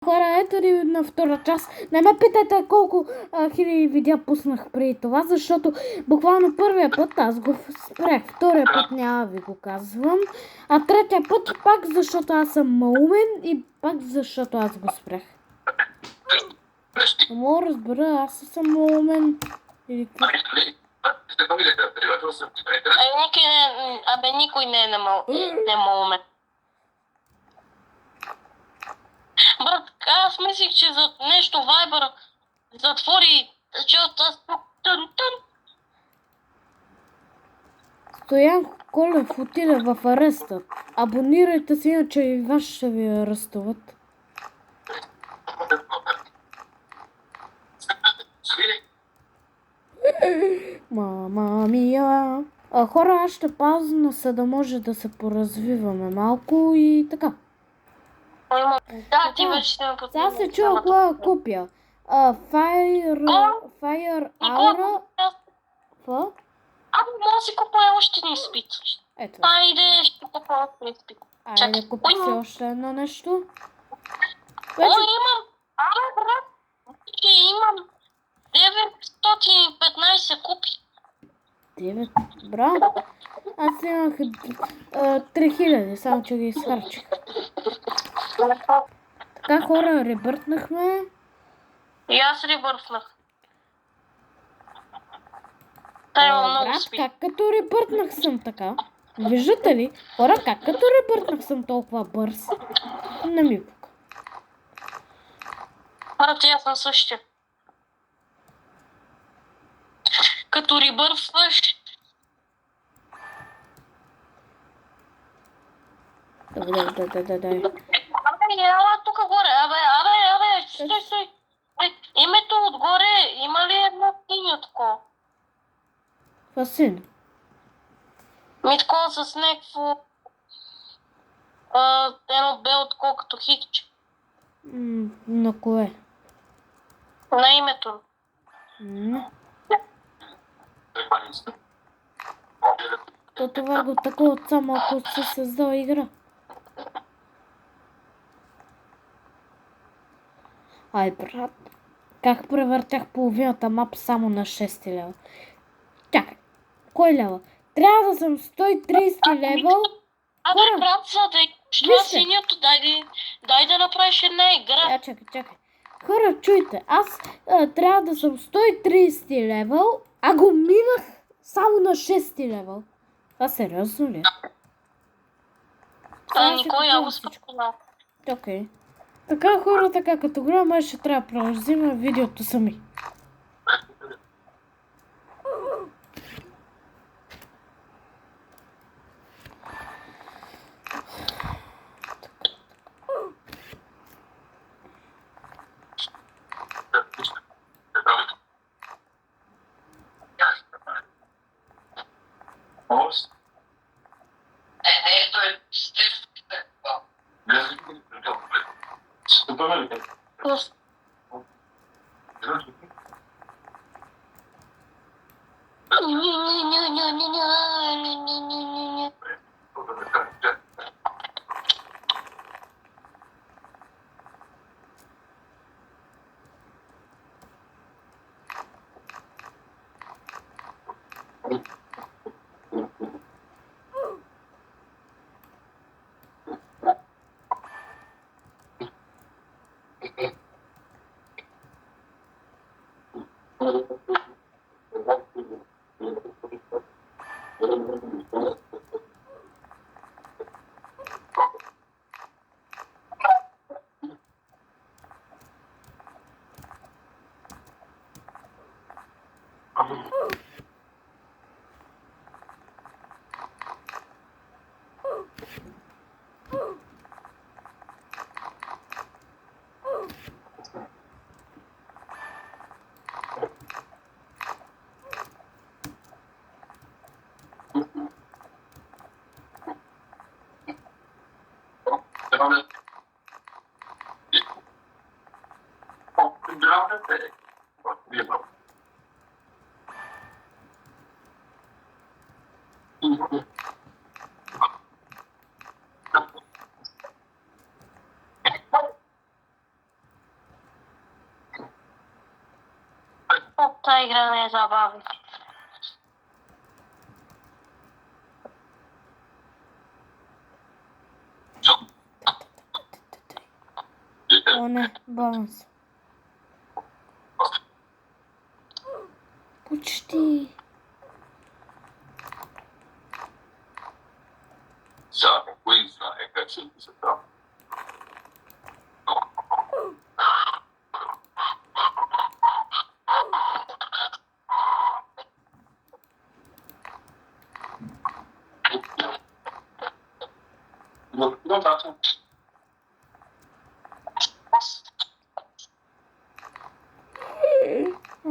Хора, ето ни на втора част. Не ме питайте колко хиляди видеа пуснах преди това, защото буквално първия път аз го спрех. Втория път няма ви го казвам. А третия път пак защото аз съм малумен и пак защото аз го спрех. Не мога да разбера, аз съм малумен. Или какво? Никой не е малумен. Брат, аз мислих, че за нещо Viber затвори, защото аз Стоян Колев отиде в ареста. Абонирайте се, иначе и вас ще ви арестуват. Мама мия. Хора, аз ще пазна, за да може да се поразвиваме малко и така. Да, ти вече ще ме подпомогнеш. Сега се чува какво купя. Fire Aura. Какво? Може да си купя още един спит. Ето. Айде, ще купя още един спит. Айде, купи си още едно нещо. О, имам. Брат. Имам 915 купи. 9. Браво. Аз имах 3000, само че ги изхарчих. Така, хора, ребъртнахме. И аз ребъртнах. Брат, как като ребъртнах съм така? Виждате ли? Хора, как като ребъртнах съм толкова бърз? Не ми пука. Брат, аз съм същия. Като ребъртваш. Дай. Ела тук горе. Абе, стой. Името отгоре, има ли едно синьо такова? Това син? Такова с някакво едно бело такова като хикче. На кое? На името. Не. То това го такова от само ако се създава игра. Ай, брат. Как превъртях половината мап само на 6 лева? Чакай. Кой лева? Трябва да съм 130 левел. Абе, брат, за да имаш това синьото, дай да направиш една игра. Чакай. Хора, чуйте. Аз трябва да съм 130 левел, а го минах само на 6 левел. Това сериозно ли? Никой, я го спокойно. Окей. Така, хора, така като голяма ще трябва да продължим видеото сами. Та игра не е забавна. О, не, баланс. Почти.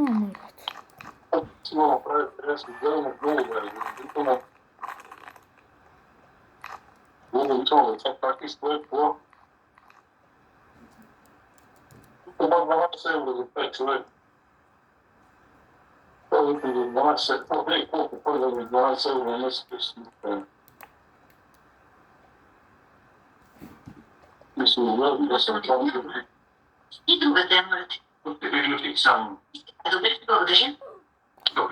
О, мой гад. И другата е мъртва. Добре, благодаря. О,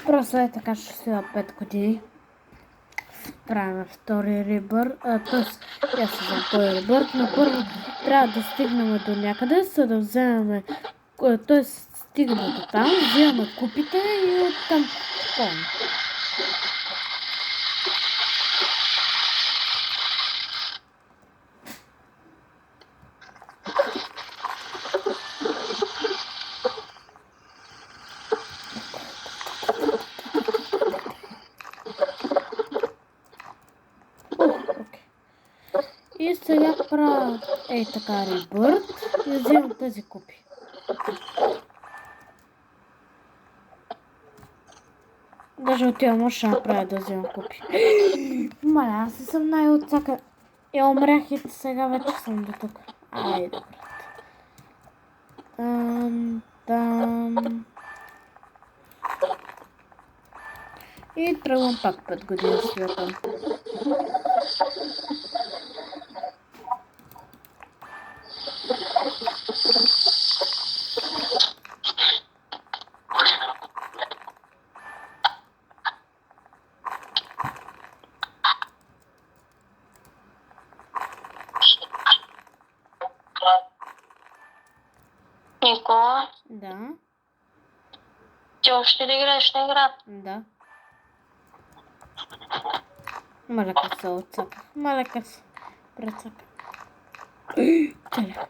просто е така, че сега 5 години. Правим втори ребър, т.е. аз се знам кой е ребър, но първо трябва да стигнем до някъде, за да вземем, т.е. стигаме до там, вземаме купите и оттам спомням. И сега правя така ребърт и вземам тези купи. Даже отивам, още ще направя да вземам купи. Маля, аз съм най-отсака. И умрях и сега вече съм до тук. Айде, брат. Там. И тръгвам пак 5 години след това. Никола, Да, ти още ли играеш на играта? да. Маляка се отцаках. Маляка се прецаках. Целя.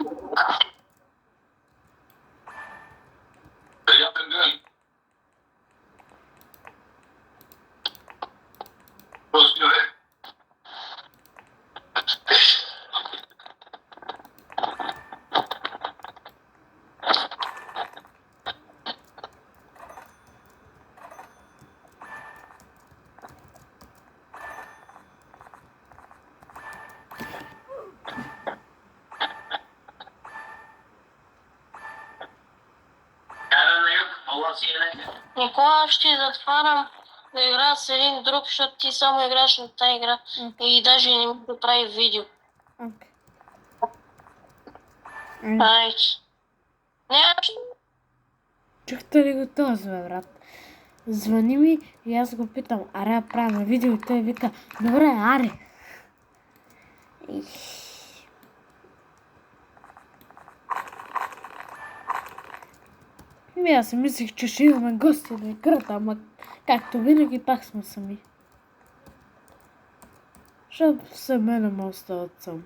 Никога ще затварям да игра с един друг, защото ти само играш на тази игра и даже не ми да прави видео. Окей. Ай, нямаш. Чухте ли го този, бе, брат? Звъни ми и аз го питам, аре, правим видео и той вика, добре, аре. Аз си мислих, че ще имаме гости на играта, ама както винаги пак сме сами. Защото все мене ме остават сам.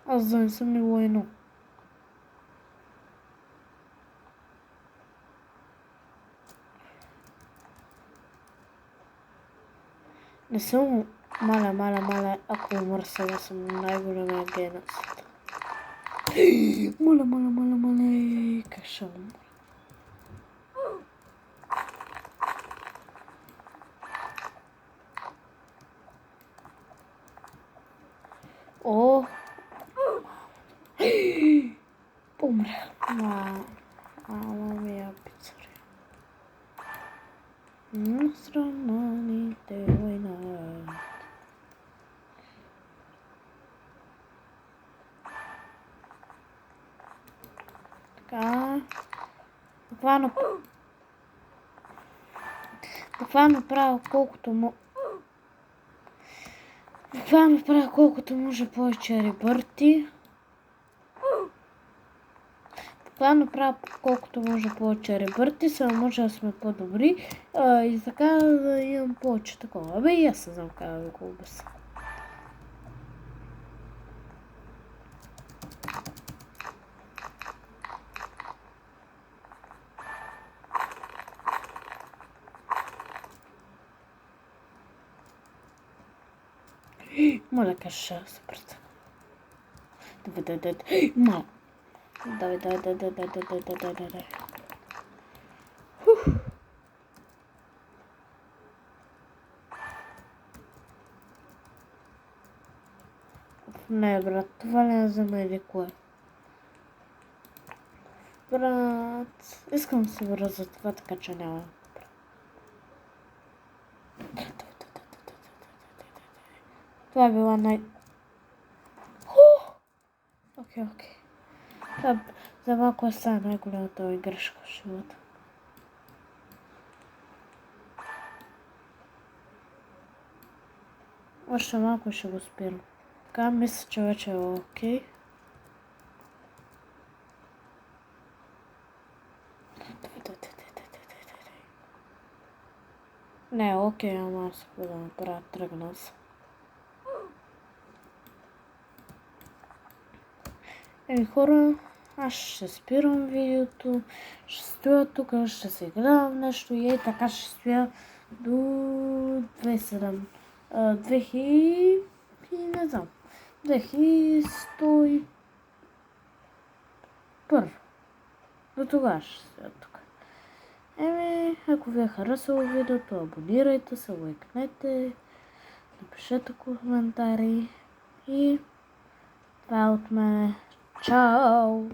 Аз да не съм и войно. Не съм маля, ако умра сега съм най-големия гей на света. Маля, как ще умра? О! Умрях. Мама мия пицаря. Странните война. Така. Буквално правя колкото може повече ребърти. Буквално правя колкото може повече ребърти, само може да сме по-добри и така да имам повече такова. Абе и аз не знам как да го обясня. Моля, кажа, ще се прецакам. Давай. Моля. Давай. Не, брат, това не е за мен или кое. Брат, искам да се върза това, така че няма. Това е била Окей. Това за малко стана най-голямата играшка в живота. Още малко ще го спирам. Така мисля, че вече е окей. Не е окей, ама аз какво да направя, тръгна се. Хора, аз ще спирам видеото, ще стоя тук, ще се гледам нещо и така ще стоя до 2000 не знам, 2101. До тогава ще стоя тук. Ако ви е харесало видеото, абонирайте се, лайкнете, напишете коментари и това е от мене. Чао!